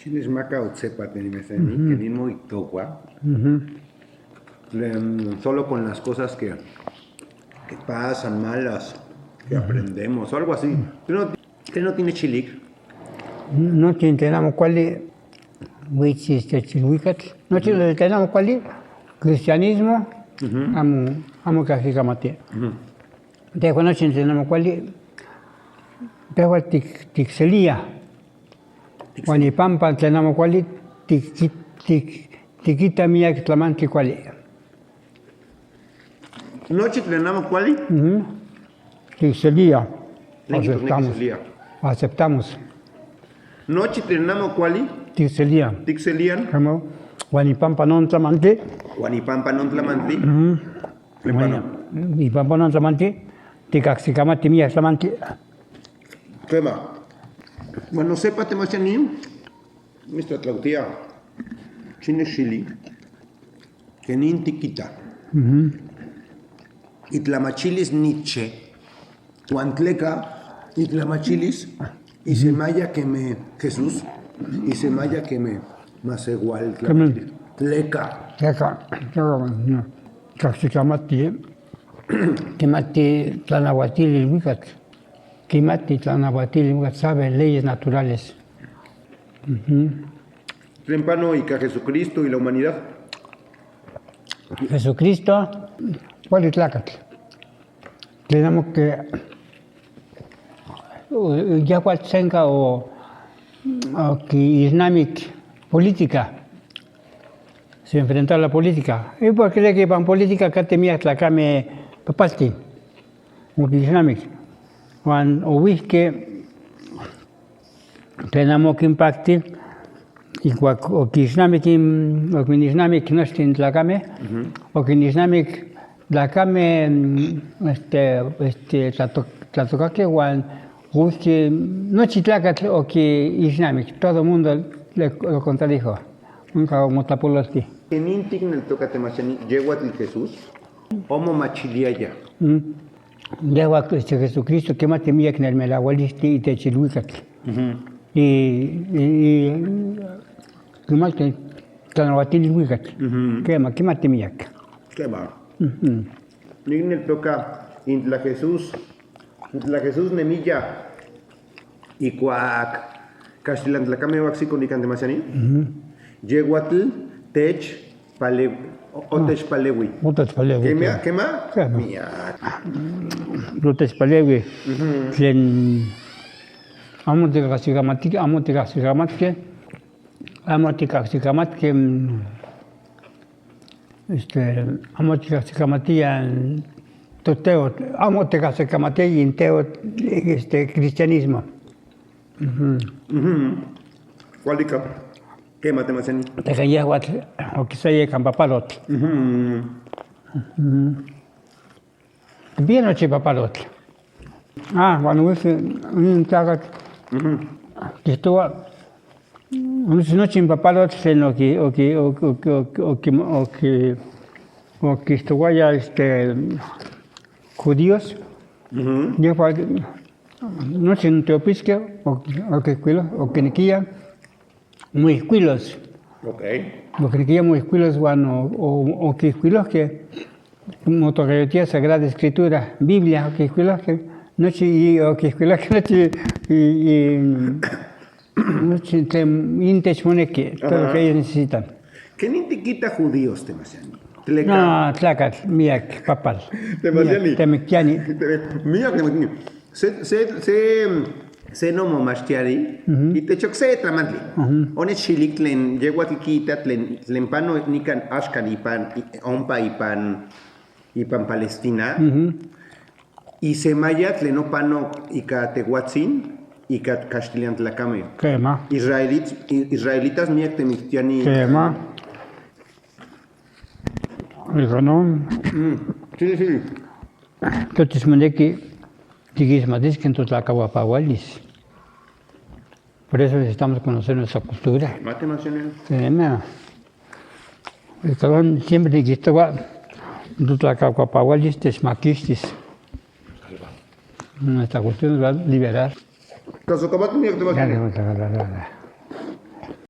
Chiles maca o tsepa tenimeseni, que ni muy tocua. Solo con las cosas que pasan malas, que aprendemos, o algo así. ¿Usted no tiene chilic? No tenemos cuál es, no tenemos cuál es, cristianismo, amo que mate. De cuando tenemos cuál es, pero tixelía. Cuando pampa tenemos cuál es, tiquita mía que tlamante cuál es. Noche tenemos cuál es. Tixelía. Aceptamos. Noche tenemos cuál es. Tixelía. Tixelian. Como Guanipampa non tlamante. Guanipampa non tlamante. Y pampa non tlamante. Ticaxicamate mía tlamante. Tema. Bueno, sepa temachani. Mr. Claudia. Chine chili. Que ni tiquita. Y tlamachilis Nietzsche. Tuantleca. Y tlamachilis. Y semaya que me. Jesús. Y semaya que me. Más igual. Leca. Caxicamate. Quemate tlanahuatil y wicat. Quemate tlanahuatil y wicat sabe leyes naturales. Trempano y que Jesucristo y la humanidad. Jesucristo, ¿cuál es tlacat? Tenemos que ya cualquiera o que islamic política se enfrenta a la política. ¿Y por qué que para política que temía tlacame papasti? O que islamic. Cuando que tenemos que impactar y o que islamic no esté en tlacame o que islamic tlacame tlatocaque que no chitlacat o que islamic, todo el mundo lo contradijo. Nunca como tapolosti. En Intig en el Tocatemachani, Yehuatl Jesús, Homo Machiliaya. Lleva Jesucristo que mate mía que en el melahualisti y te chiluicat. Y que mate tlanahuatil huicat. Que mate mía. ¿Qué va? Ni en el toca Intla Jesús Nemilla y Cuac Castilantlacame Waxi con Icantemachani. Yehuatl Tech Palewi. Otech Palewi. ¿Qué más? Mía. Otech Palewi. Tlen amo te castigamatke, amo te castigamatía toteo, amo te castigamatía y inteo cristianismo. ¿Cuál es? ¿Qué matemáticas? Te caía o que se llega campapalot. Bien noche papalot. Cuando un tagat que estuvo una noche en papalot sino que estuvo ya judíos. Yo no sé en teopisque o que niquía muy escuilos. Lo que niquía muy escuilos o que escuilos que motoreotía Sagrada Escritura, Biblia, o que escuilos que noche o que escuilos que noche te intech moneque todo lo que ellos necesitan. ¿Qué ni te quita judíos temasiani? No, tlacat, miak, papal. Temasiani. Temectiani. Miak, se no momastiari y te choxe tramantli. One chilik tlen yeguatlikita tlen pano nikan ashkan ipan ompa ipan Palestina. Y semaya tleno pano ika tehuatzin ika Castellan tlacame. Quema. Israelitas miak temictiani. Quema. Dijo, no. Sí. Entonces, que tigismadis que entonces la acabo pagualis. Por eso necesitamos conocer nuestra cultura. Mate nacional. Estaban siempre que estaba entonces la acabo pagualis, desmaquistis. Nuestra cultura nos va a liberar. Caso, ¿cómo te